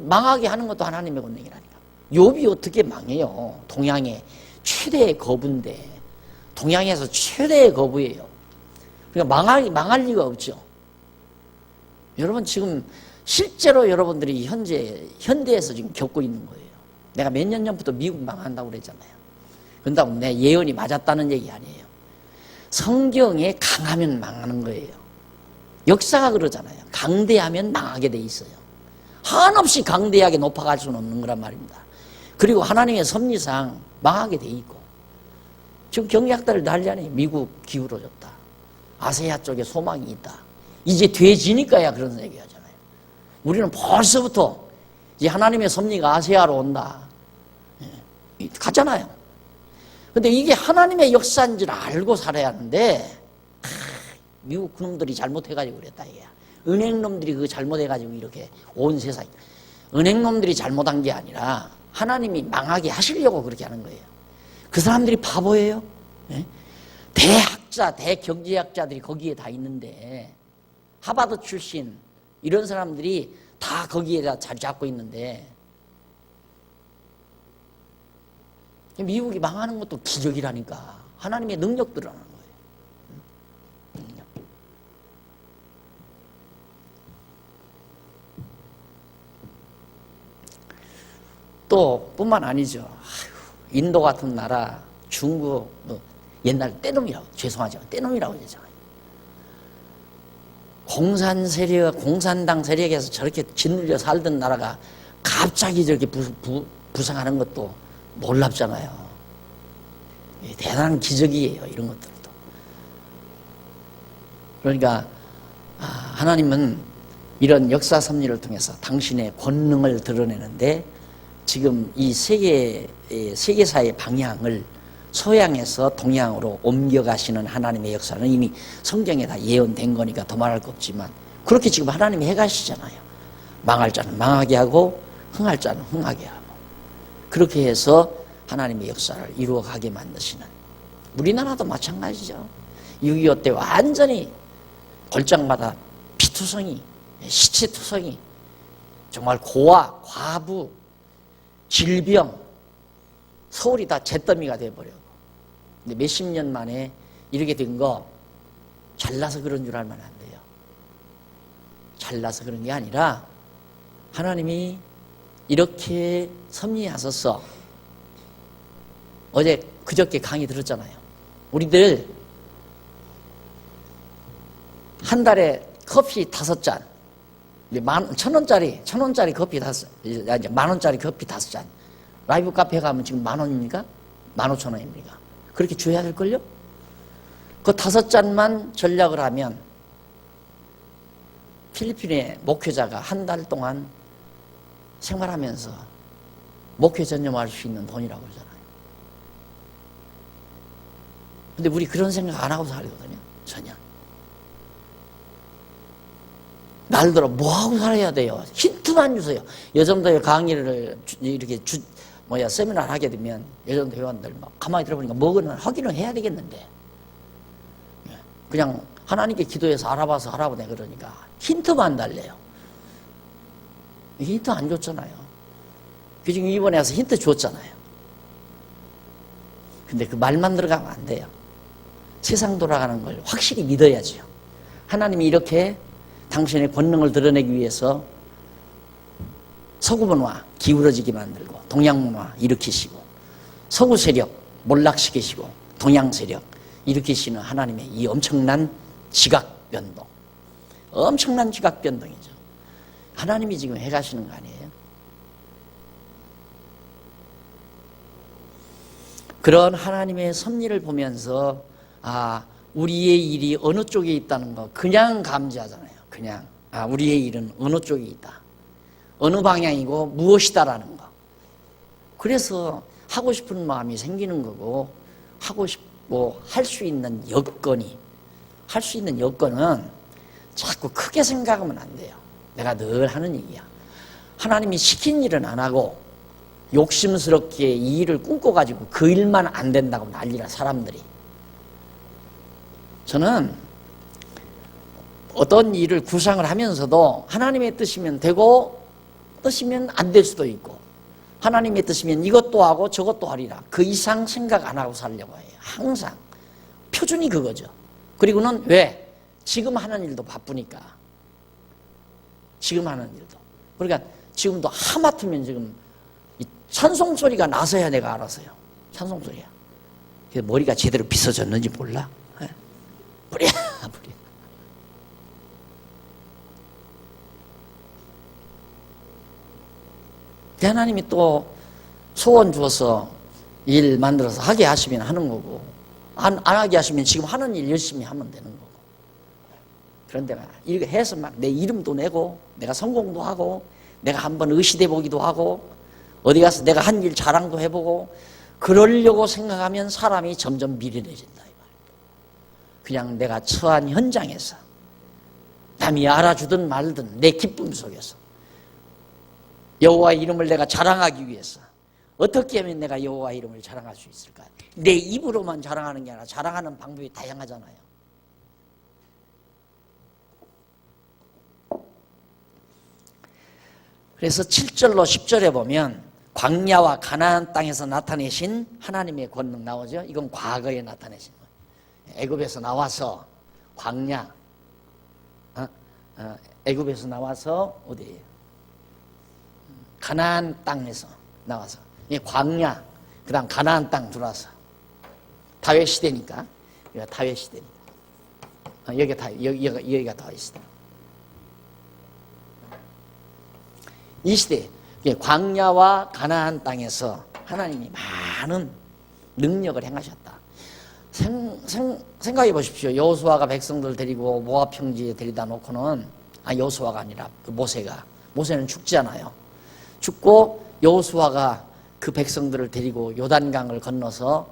망하게 하는 것도 하나님의 권능이라니까. 욥이 어떻게 망해요? 동양의 최대의 거부인데, 동양에서 최대의 거부예요. 그러니까 망할 리가 없죠. 여러분 지금 실제로 여러분들이 현대에서 지금 겪고 있는 거예요. 내가 몇 년 전부터 미국 망한다고 그랬잖아요. 그런다고 내 예언이 맞았다는 얘기 아니에요. 성경에 강하면 망하는 거예요. 역사가 그러잖아요. 강대하면 망하게 돼 있어요. 한없이 강대하게 높아갈 수는 없는 거란 말입니다. 그리고 하나님의 섭리상 망하게 돼 있고, 지금 경제학자들 난리잖아요. 미국 기울어졌다, 아시아 쪽에 소망이 있다, 이제 돼지니까야 그런 얘기 하잖아요. 우리는 벌써부터 이제 하나님의 섭리가 아시아로 온다 갔잖아요. 근데 이게 하나님의 역사인 줄 알고 살아야 하는데, 미국 그놈들이 잘못해가지고 그랬다 이게. 은행놈들이 그거 잘못해가지고 이렇게 온 세상이, 은행놈들이 잘못한 게 아니라 하나님이 망하게 하시려고 그렇게 하는 거예요. 그 사람들이 바보예요? 예? 대학자, 대경제학자들이 거기에 다 있는데, 하버드 출신 이런 사람들이 다 거기에다 자리 잡고 있는데, 미국이 망하는 것도 기적이라니까. 하나님의 능력 드러나는 거예요. 능력. 또 뿐만 아니죠. 인도 같은 나라, 중국, 옛날 떼놈이라고, 죄송하지만 떼놈이라고 하잖아요. 공산당 세력에서 저렇게 짓눌려 살던 나라가 갑자기 저렇게 부상하는 것도 놀랍잖아요. 대단한 기적이에요, 이런 것들도. 그러니까 하나님은 이런 역사 섭리를 통해서 당신의 권능을 드러내는데, 지금 이 세계사의 방향을 서양에서 동양으로 옮겨가시는 하나님의 역사는 이미 성경에 다 예언된 거니까 더 말할 거 없지만, 그렇게 지금 하나님이 해가시잖아요. 망할 자는 망하게 하고 흥할 자는 흥하게 하고, 그렇게 해서 하나님의 역사를 이루어가게 만드시는, 우리나라도 마찬가지죠. 6.25 때 완전히 골장마다 피투성이, 시체투성이, 정말 고아, 과부, 질병, 서울이 다 잿더미가 돼버려고. 근데 몇십 년 만에 이렇게 된 거 잘나서 그런 줄 알면 안 돼요. 잘나서 그런 게 아니라 하나님이 이렇게 섭리하셔서, 어제 그저께 강의 들었잖아요. 우리들 한 달에 커피 5잔, 1,000원짜리 커피 10,000원짜리 커피 5잔. 라이브 카페 가면 지금 10,000원입니까? 15,000원입니까? 그렇게 줘야 될걸요? 그 5잔만 전략을 하면 필리핀의 목회자가 한 달 동안 생활하면서 목회 전념할 수 있는 돈이라고 그러잖아요. 근데 우리 그런 생각 안 하고 살거든요, 전혀. 날들어 뭐하고 살아야 돼요? 힌트만 주세요. 여정도의 강의를 이렇게 세미나를 하게 되면 여정도 회원들 막 가만히 들어보니까 뭐거나 하기는 해야 되겠는데, 그냥 하나님께 기도해서 알아봐서 하라고 내 그러니까 힌트만 달래요. 힌트 안 줬잖아요. 그 지금 이번에 와서 힌트 줬잖아요. 근데 그 말만 들어가면 안 돼요. 세상 돌아가는 걸 확실히 믿어야죠. 하나님이 이렇게 당신의 권능을 드러내기 위해서 서구 문화 기울어지게 만들고 동양 문화 일으키시고, 서구 세력 몰락시키시고 동양 세력 일으키시는 하나님의 이 엄청난 지각 변동, 엄청난 지각 변동이죠. 하나님이 지금 해가시는 거 아니에요? 그런 하나님의 섭리를 보면서 우리의 일이 어느 쪽에 있다는 거 그냥 감지하잖아요. 그냥 우리의 일은 어느 쪽에 있다, 어느 방향이고 무엇이다라는 거. 그래서 하고 싶은 마음이 생기는 거고, 하고 싶고 할 수 있는 여건은 자꾸 크게 생각하면 안 돼요. 내가 늘 하는 얘기야. 하나님이 시킨 일은 안 하고 욕심스럽게 이 일을 꿈꿔가지고 그 일만 안 된다고 난리라, 사람들이. 저는 어떤 일을 구상을 하면서도 하나님의 뜻이면 되고 뜻이면 안 될 수도 있고, 하나님의 뜻이면 이것도 하고 저것도 하리라, 그 이상 생각 안 하고 살려고 해요. 항상 표준이 그거죠. 그리고는 왜? 지금 하는 일도 바쁘니까. 지금 하는 일도. 그러니까 지금도 하마터면 지금 찬송 소리가 나서야 내가 알았어요. 찬송 소리야. 머리가 제대로 빗어졌는지 몰라. 뿌려. 하나님이 또 소원 주어서 일 만들어서 하게 하시면 하는 거고, 안 하게 하시면 지금 하는 일 열심히 하면 되는 거고. 그런데 이렇게 해서 막 내 이름도 내고, 내가 성공도 하고, 내가 한번 의시돼 보기도 하고, 어디 가서 내가 한 일 자랑도 해보고, 그러려고 생각하면 사람이 점점 미련해진다. 그냥 내가 처한 현장에서 남이 알아주든 말든 내 기쁨 속에서 여호와의 이름을 내가 자랑하기 위해서 어떻게 하면 내가 여호와의 이름을 자랑할 수 있을까? 내 입으로만 자랑하는 게 아니라 자랑하는 방법이 다양하잖아요. 그래서 7절로 10절에 보면 광야와 가나안 땅에서 나타내신 하나님의 권능 나오죠. 이건 과거에 나타내신 거예요. 애굽에서 나와서 광야, 애굽에서 나와서 어디예요? 가나안 땅에서 나와서 광야, 그다음 가나안 땅 들어와서 다윗 시대니까, 여기가 다윗 시대니까 여기가 다윗 시대. 이 시대 광야와 가나안 땅에서 하나님이 많은 능력을 행하셨다. 생각해 보십시오. 여호수아가 백성들 데리고 모압 평지에 데리다 놓고는, 여호수아가 아니라 그 모세는 죽잖아요. 죽고 여호수아가 그 백성들을 데리고 요단강을 건너서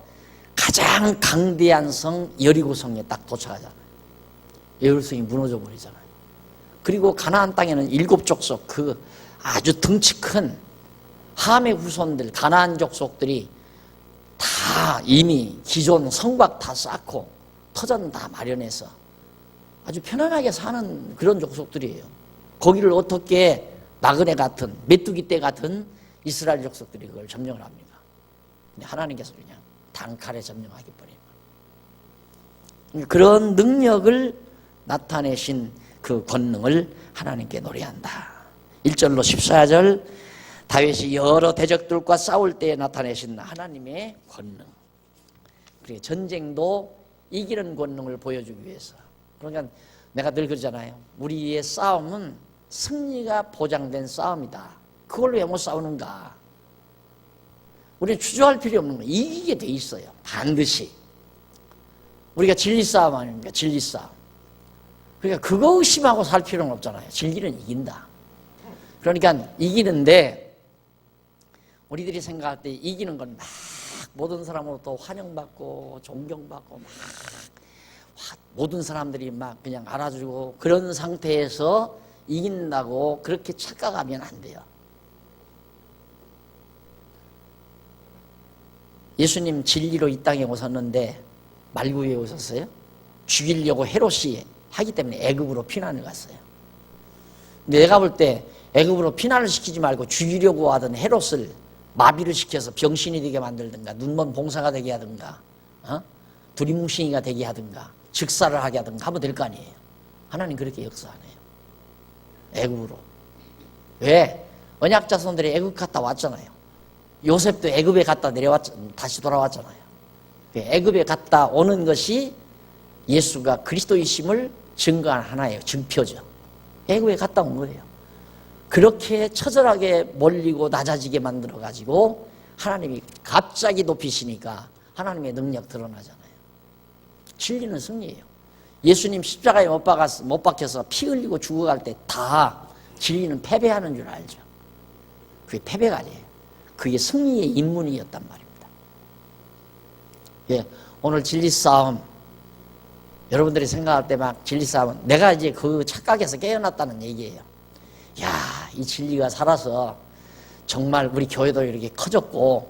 가장 강대한 성 여리고성에 딱 도착하잖아요. 여리고성이 무너져 버리잖아요. 그리고 가나안 땅에는 7족속, 그 아주 덩치 큰 함의 후손들, 가나안 족속들이 다 이미 기존 성곽 다 쌓고 터전 다 마련해서 아주 편안하게 사는 그런 족속들이에요. 거기를 어떻게 나그네 같은, 메뚜기 떼 같은 이스라엘 족속들이 그걸 점령을 합니까? 근데 하나님께서 그냥 단칼에 점령하기 버립니다. 그런 능력을 나타내신 그 권능을 하나님께 노래한다. 1절로 14절, 다윗이 여러 대적들과 싸울 때에 나타내신 하나님의 권능. 그리고 전쟁도 이기는 권능을 보여주기 위해서. 그러니까 내가 늘 그러잖아요. 우리의 싸움은 승리가 보장된 싸움이다. 그걸 왜 못 싸우는가? 우리는 주저할 필요 없는 거예요. 이기게 돼 있어요. 반드시. 우리가 진리 싸움 아닙니까? 진리 싸움. 그러니까 그거 의심하고 살 필요는 없잖아요. 진리는 이긴다. 그러니까 이기는데, 우리들이 생각할 때 이기는 건 막 모든 사람으로부터 환영받고 존경받고 막 모든 사람들이 막 그냥 알아주고 그런 상태에서 이긴다고 그렇게 착각하면 안 돼요. 예수님 진리로 이 땅에 오셨는데 말구에 오셨어요? 죽이려고 헤롯이 하기 때문에 애굽으로 피난을 갔어요. 근데 내가 볼 때 애굽으로 피난을 시키지 말고 죽이려고 하던 헤롯을 마비를 시켜서 병신이 되게 만들든가, 눈먼 봉사가 되게 하든가, 두리뭉싱이가 되게 하든가, 즉사를 하게 하든가 하면 될 거 아니에요. 하나님 그렇게 역사 안 해요. 애굽으로. 왜? 언약 자손들이 애굽 갔다 왔잖아요. 요셉도 애굽에 갔다 내려왔, 다시 돌아왔잖아요. 애굽에 갔다 오는 것이 예수가 그리스도이심을 증거한 하나의 증표죠. 애굽에 갔다 온 거예요. 그렇게 처절하게 몰리고 낮아지게 만들어 가지고 하나님이 갑자기 높이시니까 하나님의 능력 드러나잖아요. 진리는 승리예요. 예수님 십자가에 못 박혀서 피 흘리고 죽어갈 때 다 진리는 패배하는 줄 알죠. 그게 패배가 아니에요. 그게 승리의 입문이었단 말입니다. 예, 오늘 진리 싸움, 여러분들이 생각할 때 막 진리 싸움은 내가 이제 그 착각에서 깨어났다는 얘기예요. 야, 이 진리가 살아서 정말 우리 교회도 이렇게 커졌고,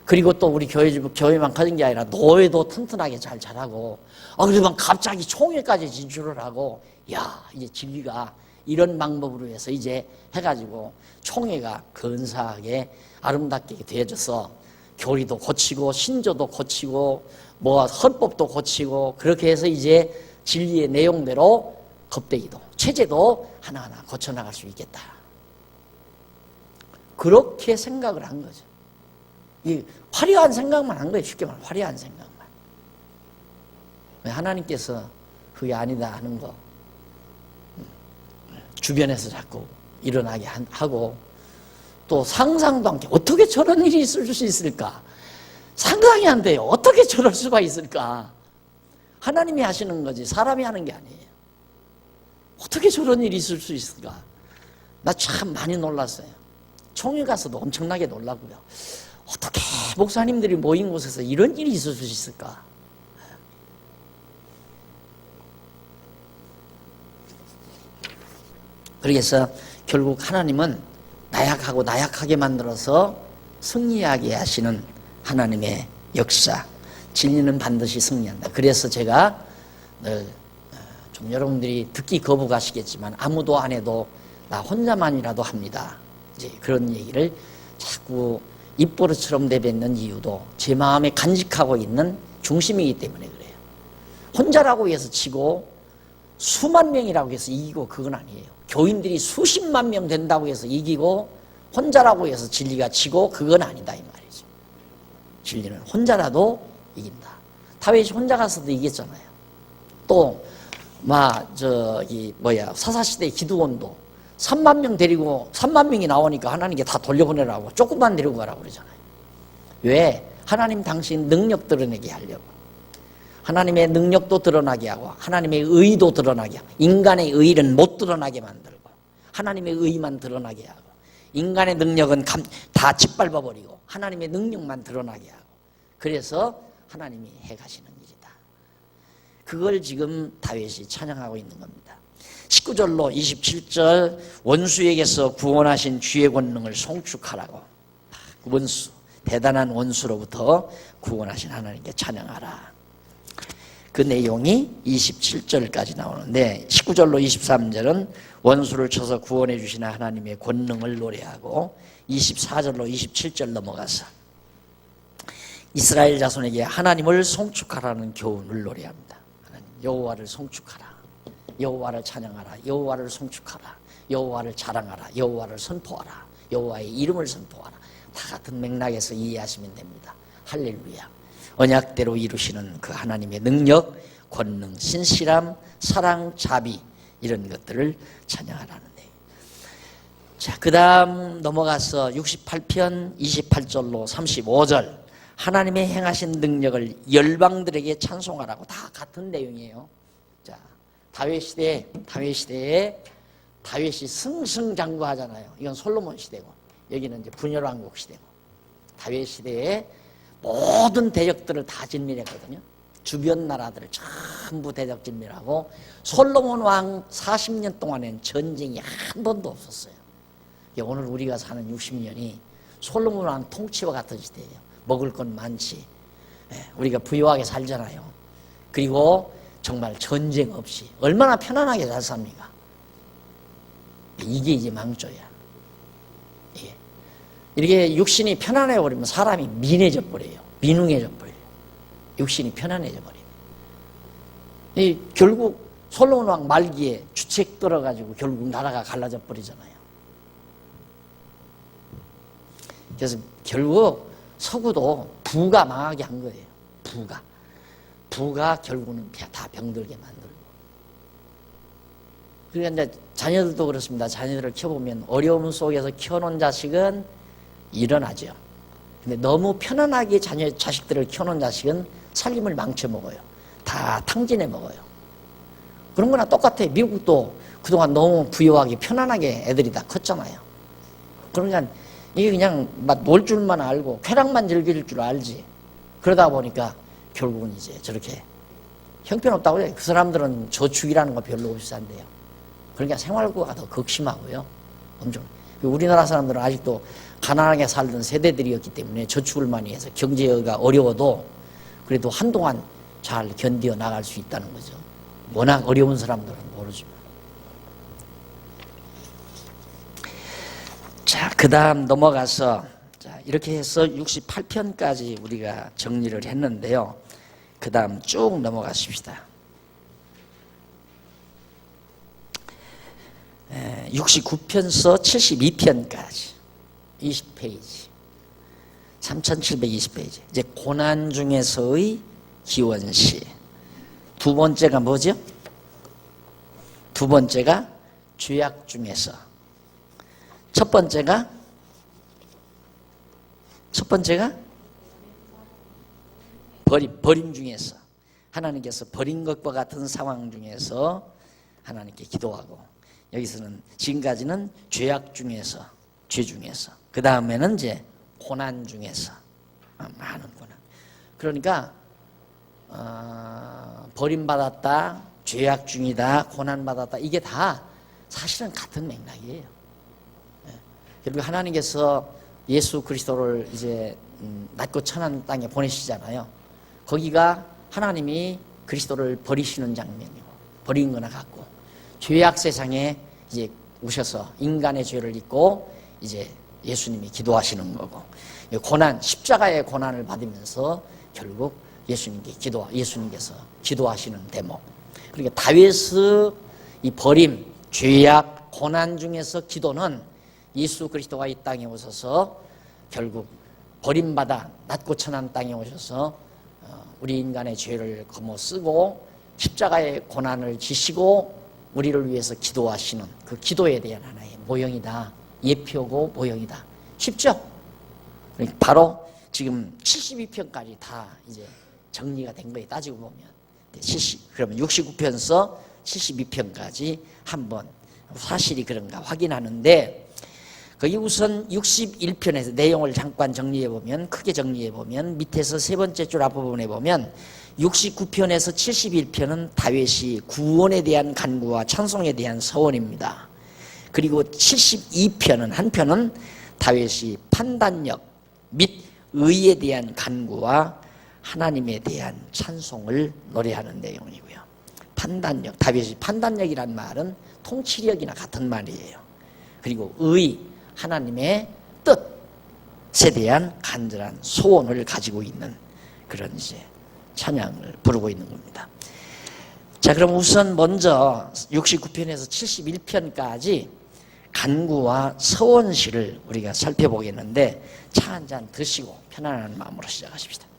그리고 또 우리 교회만 커진 게 아니라 노예도 튼튼하게 잘 자라고, 그러면 갑자기 총회까지 진출을 하고, 야, 이제 진리가 이런 방법으로 해서 이제 해가지고 총회가 근사하게 아름답게 되어져서 교리도 고치고 신조도 고치고 뭐 헌법도 고치고 그렇게 해서 이제 진리의 내용대로 겁대기도 체제도 하나하나 고쳐나갈 수 있겠다. 그렇게 생각을 한 거죠. 이 화려한 생각만 한 거예요. 쉽게 말하면 화려한 생각만. 하나님께서 그게 아니다 하는 거 주변에서 자꾸 일어나게 하고, 또 상상도 않게 어떻게 저런 일이 있을 수 있을까? 상상이 안 돼요. 어떻게 저럴 수가 있을까? 하나님이 하시는 거지 사람이 하는 게 아니에요. 어떻게 저런 일이 있을 수 있을까? 나 참 많이 놀랐어요. 총회 가서도 엄청나게 놀라고요. 어떻게 목사님들이 모인 곳에서 이런 일이 있을 수 있을까? 그래서 결국 하나님은 나약하고 나약하게 만들어서 승리하게 하시는 하나님의 역사, 진리는 반드시 승리한다. 그래서 제가 늘 좀 여러분들이 듣기 거부가시겠지만 아무도 안 해도 나 혼자만이라도 합니다. 이제 그런 얘기를 자꾸 입버릇처럼 내뱉는 이유도 제 마음에 간직하고 있는 중심이기 때문에 그래요. 혼자라고 해서 치고 수만 명이라고 해서 이기고 그건 아니에요. 교인들이 수십만 명 된다고 해서 이기고 혼자라고 해서 진리가 지고 그건 아니다 이 말이죠. 진리는 혼자라도 이긴다. 다윗이 혼자 가서도 이겼잖아요. 또 사사시대 기드온도 3만 명 데리고 3만 명이 나오니까 하나님께 다 돌려보내라고 조금만 데리고 가라고 그러잖아요. 왜? 하나님 당신 능력 드러내게 하려고. 하나님의 능력도 드러나게 하고 하나님의 의도 드러나게 하고, 인간의 의는 못 드러나게 만들고 하나님의 의만 드러나게 하고, 인간의 능력은 다 짓밟아버리고 하나님의 능력만 드러나게 하고, 그래서 하나님이 해가시는 일이다. 그걸 지금 다윗이 찬양하고 있는 겁니다. 19절로 27절 원수에게서 구원하신 주의 권능을 송축하라고. 원수, 대단한 원수로부터 구원하신 하나님께 찬양하라. 그 내용이 27절까지 나오는데 19절로 23절은 원수를 쳐서 구원해 주시는 하나님의 권능을 노래하고, 24절로 27절 넘어가서 이스라엘 자손에게 하나님을 송축하라는 교훈을 노래합니다. 하나님, 여호와를 송축하라, 여호와를 찬양하라, 여호와를 송축하라, 여호와를 자랑하라, 여호와를 선포하라, 여호와의 이름을 선포하라. 다 같은 맥락에서 이해하시면 됩니다. 할렐루야. 언약대로 이루시는 그 하나님의 능력, 권능, 신실함, 사랑, 자비, 이런 것들을 찬양하라는 데. 자, 그 다음 넘어가서 68편 28절로 35절 하나님의 행하신 능력을 열방들에게 찬송하라고. 다 같은 내용이에요. 자, 다윗 시대에 다윗이 승승장구하잖아요. 이건 솔로몬 시대고, 여기는 이제 분열왕국 시대고, 다윗 시대에 모든 대적들을 다 진멸했거든요. 주변 나라들을 전부 대적 진멸하고, 솔로몬 왕 40년 동안엔 전쟁이 한 번도 없었어요. 오늘 우리가 사는 60년이 솔로몬 왕 통치와 같은 시대예요. 먹을 건 많지, 우리가 부유하게 살잖아요. 그리고 정말 전쟁 없이 얼마나 편안하게 잘 삽니까? 이게 이제 망조야. 이렇게 육신이 편안해 버리면 사람이 민해져 버려요. 민웅해져 버려요. 육신이 편안해져 버려요. 결국 솔로몬 왕 말기에 주책 들어가지고 결국 나라가 갈라져 버리잖아요. 그래서 결국 서구도 부가 망하게 한 거예요. 부가 결국은 다 병들게 만들고. 그러니까 이제 자녀들도 그렇습니다. 자녀들을 키워보면 어려움 속에서 키워놓은 자식은 일어나죠. 근데 너무 편안하게 자식들을 키워놓은 자식은 살림을 망쳐먹어요. 다 탕진해 먹어요. 그런 거나 똑같아요. 미국도 그동안 너무 부유하게 편안하게 애들이 다 컸잖아요. 그러니까 이게 그냥 놀 줄만 알고 쾌락만 즐길 줄 알지. 그러다 보니까 결국은 이제 저렇게 형편없다고 해요. 그 사람들은 저축이라는 거 별로 없이 산대요. 그러니까 생활고가 더 극심하고요. 엄청. 우리나라 사람들은 아직도 가난하게 살던 세대들이었기 때문에 저축을 많이 해서 경제가 어려워도 그래도 한동안 잘 견디어 나갈 수 있다는 거죠. 워낙 어려운 사람들은 모르지만. 자, 그 다음 넘어가서, 자, 이렇게 해서 68편까지 우리가 정리를 했는데요. 그 다음 쭉 넘어가십시다. 69편서 72편까지 20페이지 3720페이지. 이제 고난 중에서의 기원시. 두 번째가 뭐죠? 두 번째가 죄악 중에서. 첫 번째가 버림 중에서. 하나님께서 버린 것과 같은 상황 중에서 하나님께 기도하고, 여기서는 지금까지는 죄악 중에서, 죄 중에서, 그 다음에는 이제 고난 중에서, 많은 고난. 그러니까 버림받았다, 죄악 중이다, 고난받았다, 이게 다 사실은 같은 맥락이에요. 결국 하나님께서 예수 그리스도를 이제 낮고 천한 땅에 보내시잖아요. 거기가 하나님이 그리스도를 버리시는 장면이고, 버린 거나 같고, 죄악 세상에 이제 오셔서 인간의 죄를 잊고 이제 예수님이 기도하시는 거고, 고난, 십자가의 고난을 받으면서 결국 예수님께서 기도하시는 대목. 그러니까 다윗의 이 버림, 죄악, 고난 중에서 기도는 예수 그리스도가 이 땅에 오셔서 결국 버림받아 낮고 천한 땅에 오셔서 우리 인간의 죄를 거머 쓰고 십자가의 고난을 지시고 우리를 위해서 기도하시는 그 기도에 대한 하나의 모형이다. 예표고 모형이다. 쉽죠? 바로 지금 72편까지 다 이제 정리가 된 거예요. 따지고 보면. 그러면 69편서 72편까지 한번 사실이 그런가 확인하는데, 거기 우선 61편에서 내용을 잠깐 정리해보면, 크게 정리해보면, 밑에서 세 번째 줄 앞부분에 보면 69편에서 71편은 다윗이 구원에 대한 간구와 찬송에 대한 서원입니다. 그리고 72편은 한편은 다윗이 판단력 및 의에 대한 간구와 하나님에 대한 찬송을 노래하는 내용이고요. 판단력, 다윗이 판단력이란 말은 통치력이나 같은 말이에요. 그리고 의, 하나님의 뜻에 대한 간절한 소원을 가지고 있는 그런 이제 찬양을 부르고 있는 겁니다. 자, 그럼 우선 먼저 69편에서 71편까지 간구와 서원시를 우리가 살펴보겠는데, 차 한 잔 드시고 편안한 마음으로 시작하십시다.